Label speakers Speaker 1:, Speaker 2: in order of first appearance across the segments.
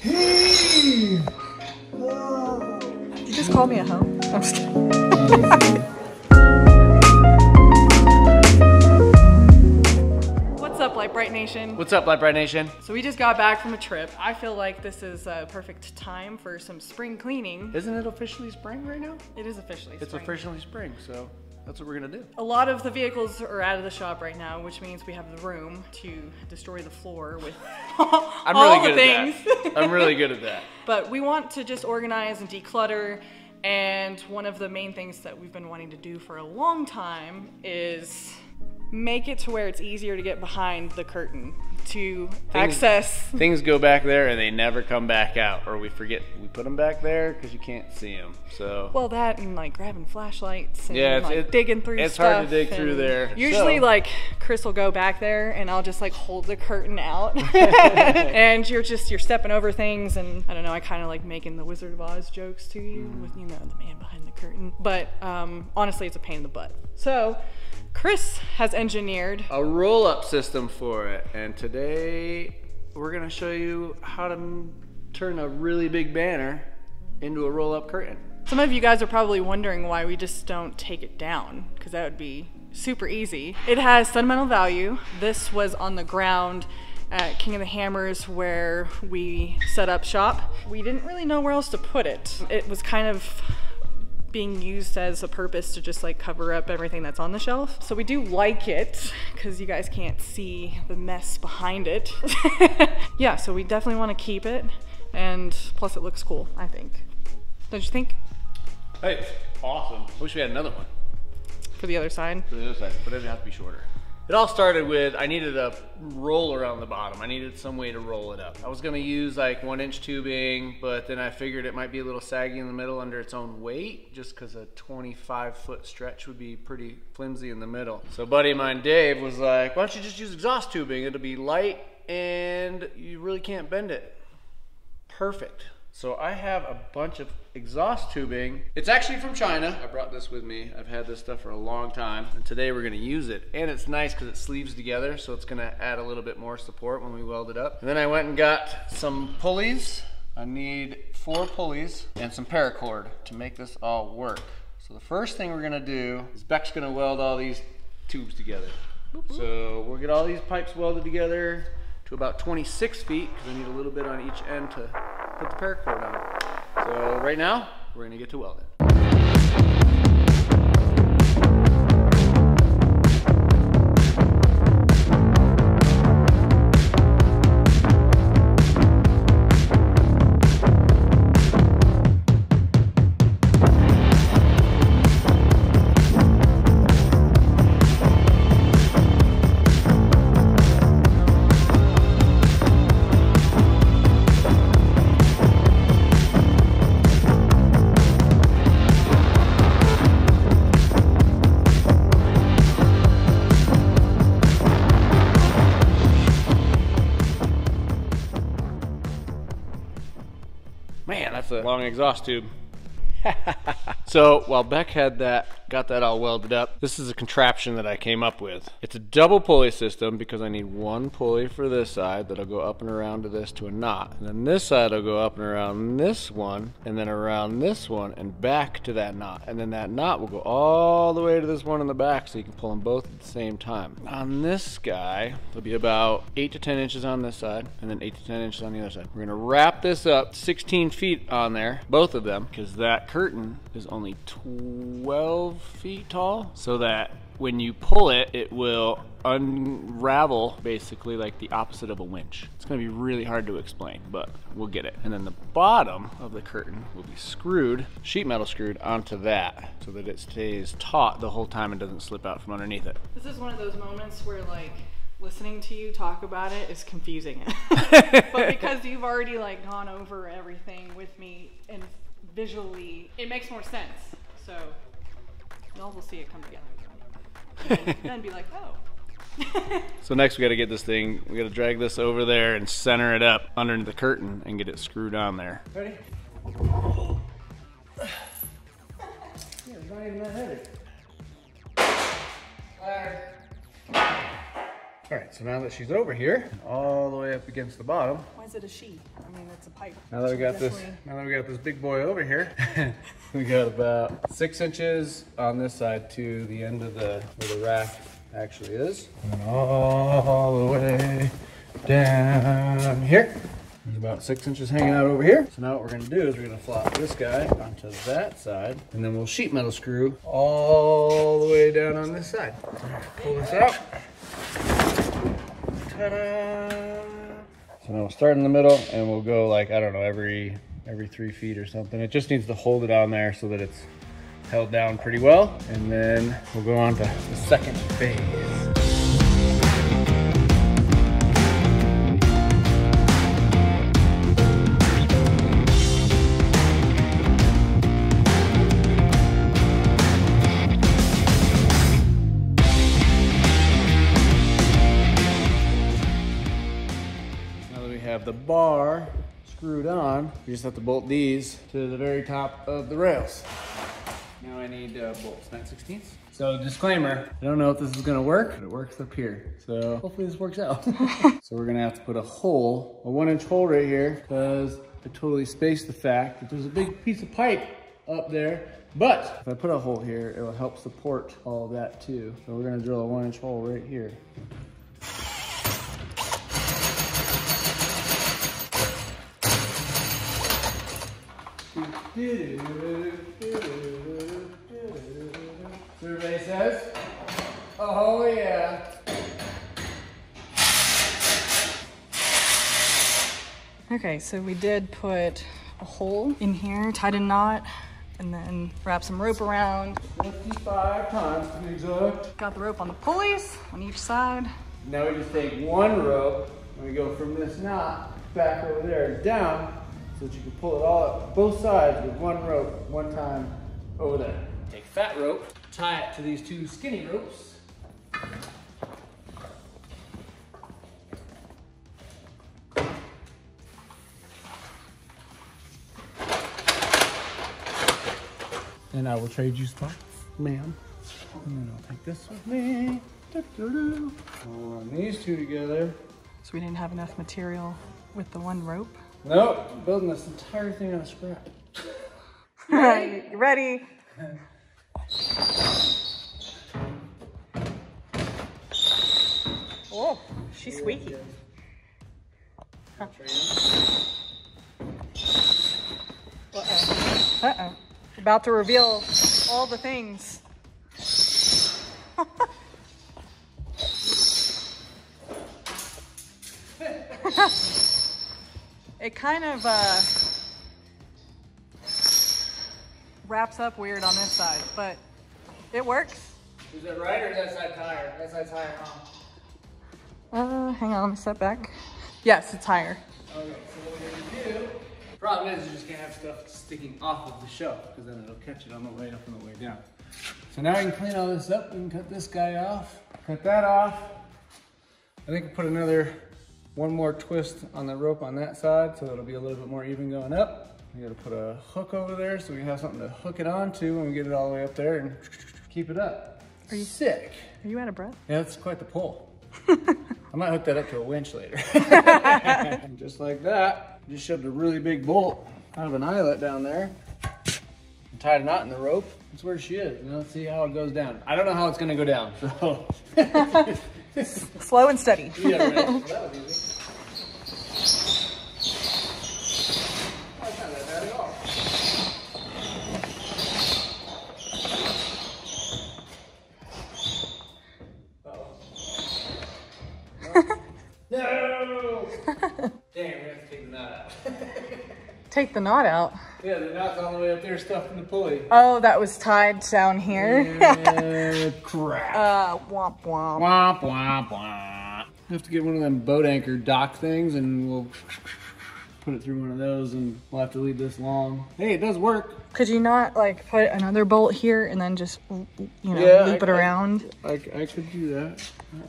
Speaker 1: Hey!
Speaker 2: You just called me a hoe? I'm just kidding. What's up, Lite Brite Nation?
Speaker 1: What's up, Lite Brite Nation?
Speaker 2: So we just got back from a trip. I feel like this is a perfect time for some spring cleaning.
Speaker 1: Isn't it officially spring right now?
Speaker 2: It is officially spring.
Speaker 1: It's officially spring, so that's what we're gonna do.
Speaker 2: A lot of the vehicles are out of the shop right now, which means we have the room to destroy the floor with all the things.
Speaker 1: I'm really good at that.
Speaker 2: But we want to just organize and declutter, and one of the main things that we've been wanting to do for a long time is make it to where it's easier to get behind the curtain to access.
Speaker 1: Things go back there and they never come back out, or we forget we put them back there because you can't see them. So
Speaker 2: well, that and like grabbing flashlights and
Speaker 1: yeah,
Speaker 2: like digging through
Speaker 1: it's
Speaker 2: stuff.
Speaker 1: hard to dig through there.
Speaker 2: Usually like Chris will go back there and I'll just like hold the curtain out and you're stepping over things, and I don't know, I kind of like making the Wizard of Oz jokes to you with, you know, the man behind the curtain. But honestly, it's a pain in the butt. So Chris has engineered
Speaker 1: a roll-up system for it, and today we're gonna show you how to turn a really big banner into a roll-up curtain.
Speaker 2: Some of you guys are probably wondering why we just don't take it down, because that would be super easy. It has sentimental value. This was on the ground at King of the Hammers where we set up shop. We didn't really know where else to put it. It was kind of being used as a purpose to just like cover up everything that's on the shelf. So we do like it because you guys can't see the mess behind it. Yeah, so we definitely want to keep it, and plus it looks cool, I think. Don't you think?
Speaker 1: Hey, it's awesome. Wish we had another one.
Speaker 2: For the other side?
Speaker 1: For the other side, but it doesn't have to be shorter. It all started with, I needed a roller on the bottom. I needed some way to roll it up. I was gonna use like 1-inch tubing, but then I figured it might be a little saggy in the middle under its own weight, just cause a 25-foot stretch would be pretty flimsy in the middle. So a buddy of mine, Dave, was like, why don't you just use exhaust tubing? It'll be light and you really can't bend it. Perfect. So I have a bunch of exhaust tubing. It's actually from China. I brought this with me. I've had this stuff for a long time, and today we're gonna use it. And it's nice because it sleeves together, so it's gonna add a little bit more support when we weld it up. And then I went and got some pulleys. I need 4 pulleys and some paracord to make this all work. So the first thing we're gonna do is Beck's gonna weld all these tubes together. So we'll get all these pipes welded together to about 26 feet, because I need a little bit on each end to put the paracord on. So right now, we're gonna get to welding. Man, that's a long exhaust tube. So while Beck had got that all welded up, this is a contraption that I came up with. It's a double pulley system because I need 1 pulley for this side that'll go up and around to this to a knot. And then this side will go up and around this one, and then around this one and back to that knot. And then that knot will go all the way to this one in the back, so you can pull them both at the same time. On this guy, it'll be about 8 to 10 inches on this side, and then 8 to 10 inches on the other side. We're gonna wrap this up 16 feet on there, both of them, because that curtain is only 12 feet tall, so that when you pull it, it will unravel basically like the opposite of a winch. It's gonna be really hard to explain, but we'll get it. And then the bottom of the curtain will be screwed, sheet metal screwed onto that, so that it stays taut the whole time and doesn't slip out from underneath it.
Speaker 2: This is one of those moments where like listening to you talk about it is confusing. But because you've already like gone over everything with me and visually, it makes more sense. So y'all will see it come together. And then be like, oh.
Speaker 1: So next we gotta get this thing, we gotta drag this over there and center it up under the curtain and get it screwed on there. Ready? Yeah, it's not even that heavy. All right, so now that she's over here, all the way up against the bottom.
Speaker 2: Why is it a she? I mean, it's a pipe.
Speaker 1: Now that we got this big boy over here, we got about 6 inches on this side to the end of where the rack actually is. And all the way down here. There's about 6 inches hanging out over here. So now what we're gonna do is we're gonna flop this guy onto that side, and then we'll sheet metal screw all the way down on this side. Pull this out. Ta-da! So now we'll start in the middle, and we'll go like, I don't know, every 3 feet or something. It just needs to hold it on there so that it's held down pretty well. And then we'll go on to the second phase. Have the bar screwed on, you just have to bolt these to the very top of the rails. Now I need bolts, 9/16. So disclaimer, I don't know if this is gonna work, but it works up here. So hopefully this works out. So we're gonna have to put a 1-inch hole right here, because I totally spaced the fact that there's a big piece of pipe up there. But if I put a hole here, it will help support all of that too. So we're gonna drill a 1-inch hole right here. Survey says, oh yeah.
Speaker 2: Okay, so we did put a hole in here, tied a knot, and then wrap some rope around.
Speaker 1: 55 times to be exact.
Speaker 2: Got the rope on the pulleys on each side.
Speaker 1: Now we just take one rope and we go from this knot back over there and down, so that you can pull it all up both sides with one rope, one time over there. Take fat rope, tie it to these 2 skinny ropes. And I will trade you spots, ma'am. And then I'll take this with me. I'll run these 2 together.
Speaker 2: So we didn't have enough material with the one rope.
Speaker 1: Nope, I'm building this entire thing on a scrap.
Speaker 2: All right, you ready? Oh, she's squeaky. Uh-oh. Uh-oh. About to reveal all the things. It kind of wraps up weird on this side, but it works.
Speaker 1: Is that right or is that side higher? That side's higher, huh?
Speaker 2: Hang on, let me step back. Yes, it's higher.
Speaker 1: Okay, so what we're gonna do, problem is you just can't have stuff sticking off of the shelf, because then it'll catch it on the way up and the way down. So now I can clean all this up. We can cut this guy off, cut that off. I think we'll put one more twist on the rope on that side, so it'll be a little bit more even going up. We gotta put a hook over there so we have something to hook it onto when we get it all the way up there and keep it up.
Speaker 2: Are you
Speaker 1: sick?
Speaker 2: Are you out of breath?
Speaker 1: Yeah, that's quite the pull. I might hook that up to a winch later. Just like that. Just shoved a really big bolt out of an eyelet down there and tied a knot in the rope. That's where she is. And let's see how it goes down. I don't know how it's gonna go down, so.
Speaker 2: Slow and steady.
Speaker 1: Yeah, right. Well, that was easy. That's not that bad at all. No! Damn, we have to take the knot out.
Speaker 2: Take the knot out?
Speaker 1: Yeah, the knot's all the way up there stuffed in the pulley.
Speaker 2: Oh, that was tied down here?
Speaker 1: Yeah, crap.
Speaker 2: Womp womp.
Speaker 1: Womp womp womp. We have to get one of them boat anchor dock things and we'll put it through one of those and we'll have to leave this long. Hey, it does work.
Speaker 2: Could you not like put another bolt here and then just, you know, loop it around?
Speaker 1: I could do that.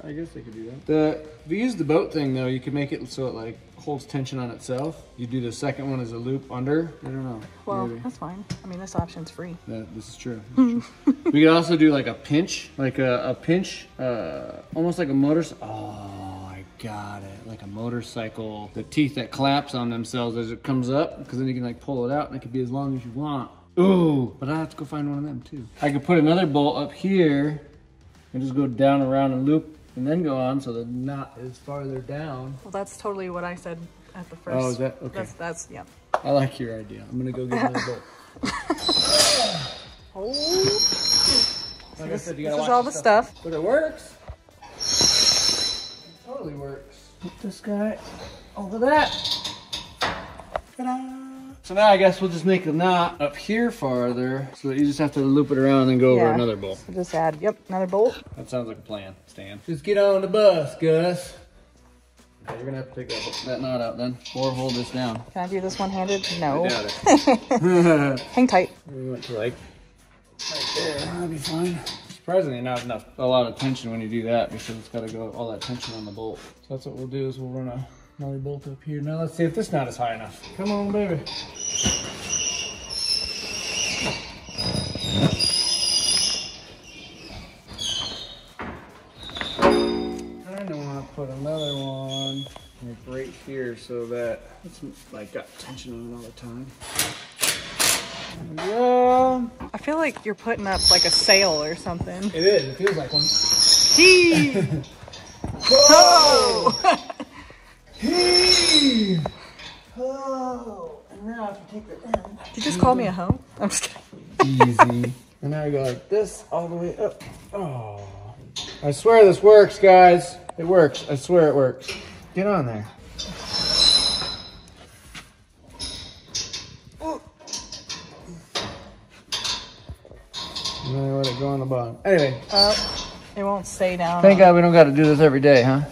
Speaker 1: I guess I could do that. If you use the boat thing though, you could make it so it like holds tension on itself. You do the second one as a loop under. I don't know.
Speaker 2: Well,
Speaker 1: maybe.
Speaker 2: that's fine. I mean, this option's free.
Speaker 1: Yeah, this is true. This is true. We could also do like a pinch, almost like a motor. Oh, I got it. Like a motorcycle. The teeth that collapse on themselves as it comes up, because then you can like pull it out and it can be as long as you want. Ooh, but I have to go find one of them too. I could put another bolt up here and just go down around and loop and then go on so the knot is farther down.
Speaker 2: Well, that's totally what I said at the first.
Speaker 1: Oh, is that? Okay.
Speaker 2: That's yeah.
Speaker 1: I like your idea. I'm gonna go get another bolt.
Speaker 2: Oh.
Speaker 1: Like I said, you
Speaker 2: This
Speaker 1: gotta
Speaker 2: is
Speaker 1: watch
Speaker 2: all the stuff.
Speaker 1: But it works. It totally works. Put this guy over that. Ta-da! So now I guess we'll just make the knot up here farther so that you just have to loop it around and then go over another bolt.
Speaker 2: So just add, another bolt.
Speaker 1: That sounds like a plan, Stan. Just get on the bus, Gus. Okay, you're gonna have to take that knot out then, or hold this down.
Speaker 2: Can I do this one-handed? No.
Speaker 1: I doubt it.
Speaker 2: Hang tight.
Speaker 1: We went to like right there. That'll be fine. Surprisingly, not a lot of tension when you do that because it's got to go all that tension on the bolt. So that's what we'll do is we'll run another bolt up here. Now let's see if this knot is high enough. Come on, baby. I want to put another one like right here so that it's like got tension on it all the time. Yeah.
Speaker 2: I feel like you're putting up like a sail or something.
Speaker 1: It is. It feels like one.
Speaker 2: Heave! Oh!
Speaker 1: Heave! Oh! And now if you take the end.
Speaker 2: Did you just call me a hoe? I'm just kidding.
Speaker 1: Easy. And now I go like this all the way up. Oh. I swear this works, guys. It works. I swear it works. Get on there. And then I let it go on the bottom. Anyway.
Speaker 2: It won't stay down.
Speaker 1: Thank God we don't got to do this every day, huh?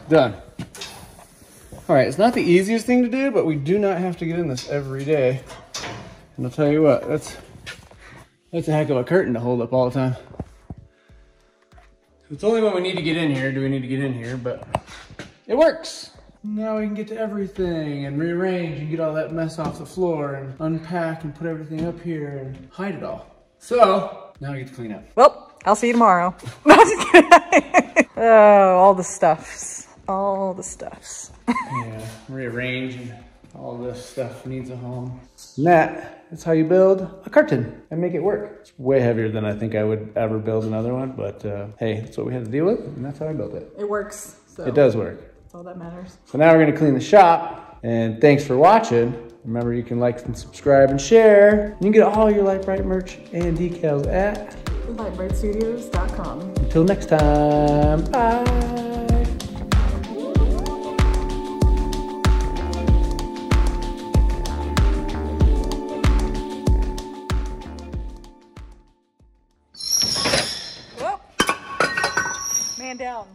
Speaker 1: Done. All right, it's not the easiest thing to do, but we do not have to get in this every day. And I'll tell you what, that's a heck of a curtain to hold up all the time. It's only when we need to get in here do we need to get in here, but it works. Now we can get to everything and rearrange and get all that mess off the floor and unpack and put everything up here and hide it all. So, now we get to clean up.
Speaker 2: Well, I'll see you tomorrow. No, I'm just kidding. Oh, all the stuffs. All the stuffs.
Speaker 1: Yeah, rearrange and all this stuff needs a home. And that's how you build a curtain and make it work. It's way heavier than I think I would ever build another one, but hey, that's what we had to deal with, and that's how I built it.
Speaker 2: It works. So
Speaker 1: it does work.
Speaker 2: That's all that matters.
Speaker 1: So now we're gonna clean the shop, and thanks for watching. Remember, you can like and subscribe and share. You can get all your Lite Brite merch and decals at
Speaker 2: LiteBriteStudios.com.
Speaker 1: Until next time, bye.
Speaker 2: Man down.